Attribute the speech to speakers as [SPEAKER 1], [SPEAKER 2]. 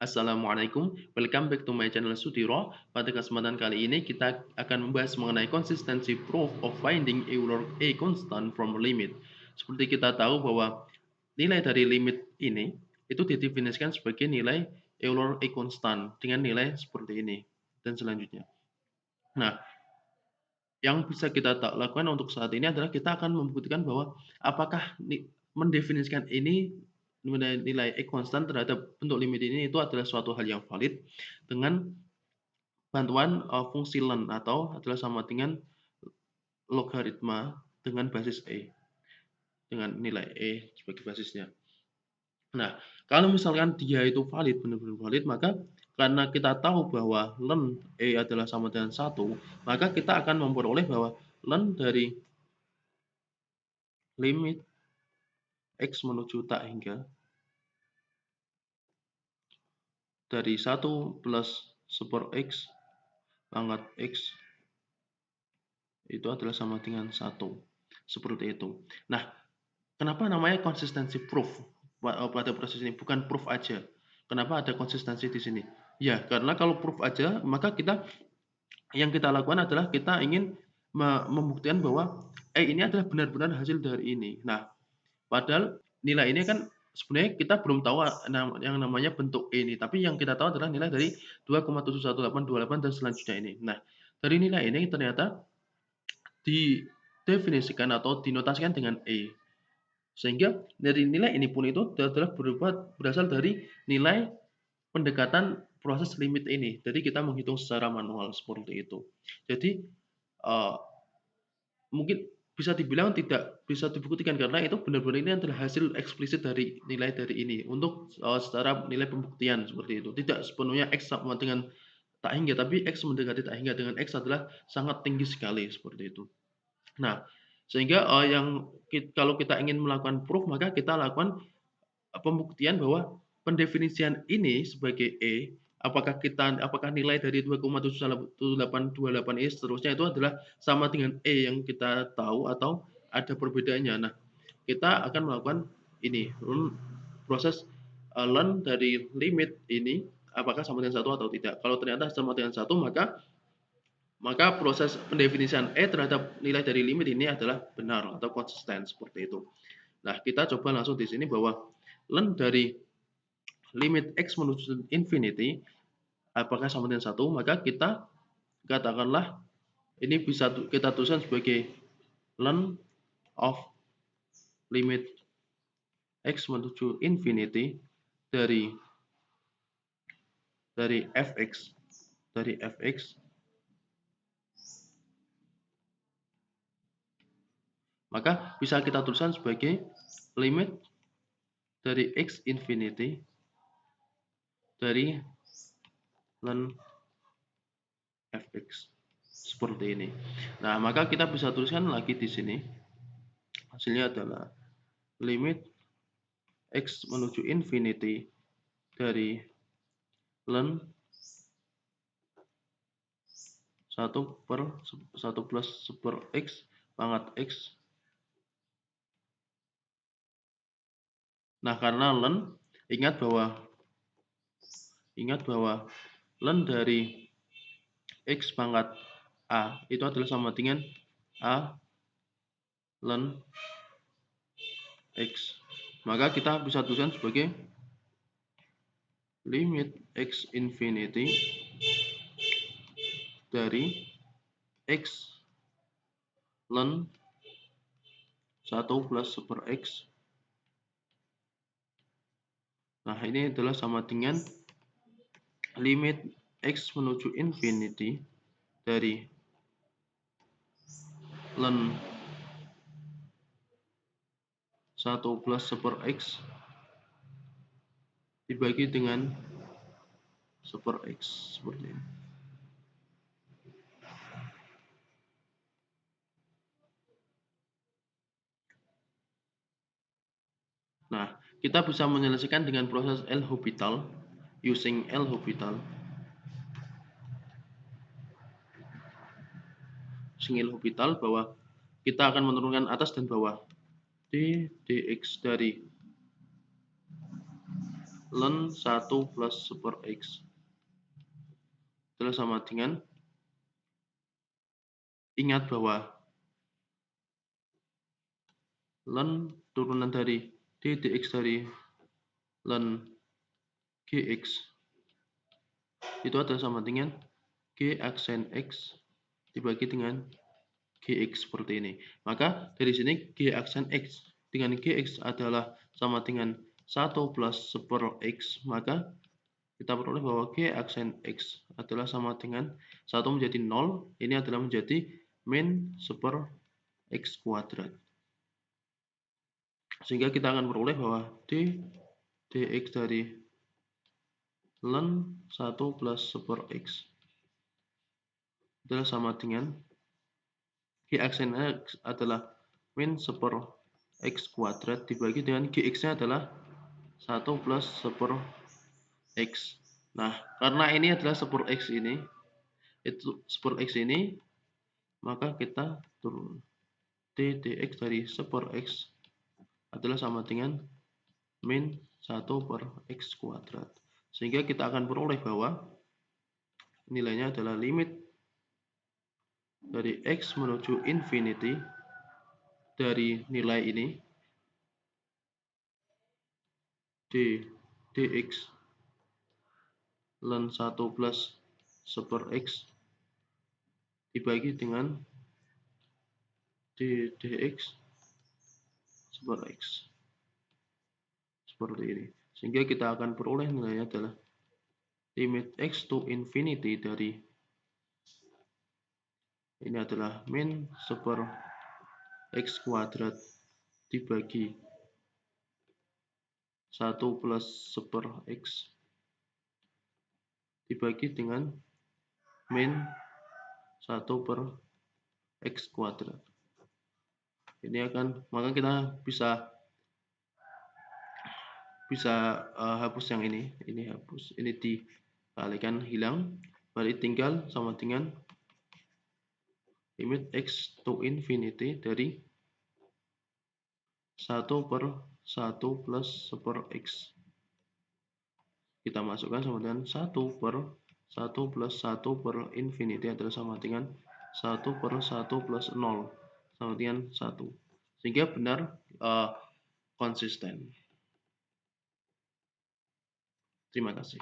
[SPEAKER 1] Assalamualaikum, welcome back to my channel Sudiro. Pada kesempatan kali ini kita akan membahas mengenai consistency proof of finding Euler A constant from limit. Seperti kita tahu bahwa nilai dari limit ini itu didefinisikan sebagai nilai Euler A constant dengan nilai seperti ini dan selanjutnya. Nah, yang bisa kita lakukan untuk saat ini adalah kita akan membuktikan bahwa apakah mendefinisikan ini nilai E konstan terhadap bentuk limit ini itu adalah suatu hal yang valid dengan bantuan fungsi ln atau adalah sama dengan logaritma dengan basis E dengan nilai E sebagai basisnya. Nah, kalau misalkan dia itu valid, benar-benar valid, maka karena kita tahu bahwa ln E adalah sama dengan 1, maka kita akan memperoleh bahwa ln dari limit X menuju tak hingga dari 1 plus 1 X pangkat X itu adalah sama dengan 1. Seperti itu. Nah, kenapa namanya consistency proof pada proses ini? Bukan proof aja. Kenapa ada konsistensi di sini? Ya, karena kalau proof aja, maka yang kita lakukan adalah kita ingin membuktikan bahwa ini adalah benar-benar hasil dari ini. Nah, padahal nilai ini kan sebenarnya kita belum tahu yang namanya bentuk E ini, tapi yang kita tahu adalah nilai dari 2,71828 dan selanjutnya ini. Nah, dari nilai ini ternyata didefinisikan atau dinotasikan dengan E. Sehingga dari nilai ini pun itu adalah berasal dari nilai pendekatan proses limit ini. Jadi kita menghitung secara manual seperti itu. Jadi uh, mungkin bisa dibilang tidak bisa dibuktikan karena itu benar-benar ini adalah hasil eksplisit dari nilai dari ini untuk secara nilai pembuktian seperti itu. Tidak sepenuhnya X sama dengan tak hingga, tapi X mendekati tak hingga dengan X adalah sangat tinggi sekali seperti itu. Nah, sehingga kalau kita ingin melakukan proof maka kita lakukan pembuktian bahwa pendefinisian ini sebagai E, apakah nilai dari 2,7828 ini seterusnya itu adalah sama dengan E yang kita tahu atau ada perbedaannya. Nah, kita akan melakukan ini proses learn dari limit ini apakah sama dengan 1 atau tidak. Kalau ternyata sama dengan 1, maka proses pendefinisian E terhadap nilai dari limit ini adalah benar atau konsisten seperti itu. Nah, kita coba langsung di sini bahwa ln dari limit X menuju infinity apakah sama dengan 1, maka kita katakanlah ini bisa kita tuliskan sebagai ln of limit X menuju infinity dari fx maka bisa kita tuliskan sebagai limit dari X infinity dari ln fx seperti ini. Nah, maka kita bisa tuliskan lagi di sini hasilnya adalah limit X menuju infinity dari ln 1 per 1 plus 1 X pangkat X. Nah, karena ln ingat bahwa ln dari X pangkat A itu adalah sama dengan A ln X. Maka kita bisa tuliskan sebagai limit X infinity dari X ln 1 plus 1 X. Nah, ini adalah sama dengan limit X menuju infinity dari ln 1 plus 1 X dibagi dengan 1 X seperti ini. Nah, kita bisa menyelesaikan dengan proses L'Hopital using L'Hopital. L'Hopital bahwa kita akan menurunkan atas dan bawah d dx dari ln 1 plus super X adalah sama dengan, ingat bahwa ln turunan dari d dx dari ln gx itu adalah sama dengan g aksen x dibagi dengan gx seperti ini. Maka dari sini g aksen x dengan gx adalah sama dengan 1 plus super x, maka kita peroleh bahwa g aksen x adalah sama dengan 1 menjadi 0, ini adalah menjadi min super x kuadrat. Sehingga kita akan peroleh bahwa d dx dari ln 1 plus super x adalah sama dengan g aksen x adalah min super x kuadrat dibagi dengan gx-nya adalah 1 plus super x. Nah, karena ini adalah super x ini, maka kita turun d dx dari super x adalah sama dengan min 1 per x kuadrat. Sehingga kita akan peroleh bahwa nilainya adalah limit dari x menuju infinity dari nilai ini d dx ln 1 plus super x dibagi dengan d dx super x seperti ini. Sehingga kita akan peroleh nilainya adalah limit x to infinity dari ini adalah min super x kuadrat dibagi 1 plus super x dibagi dengan min 1 per x kuadrat. Ini akan, maka kita bisa hapus yang ini hapus, ini dikalikan hilang, berarti tinggal sama dengan limit x to infinity dari 1 per 1 plus super x. Kita masukkan sama dengan 1 per 1 plus 1 per infinity adalah sama dengan 1 per 1 plus 0 sama dengan 1. Sehingga benar konsisten. Terima kasih.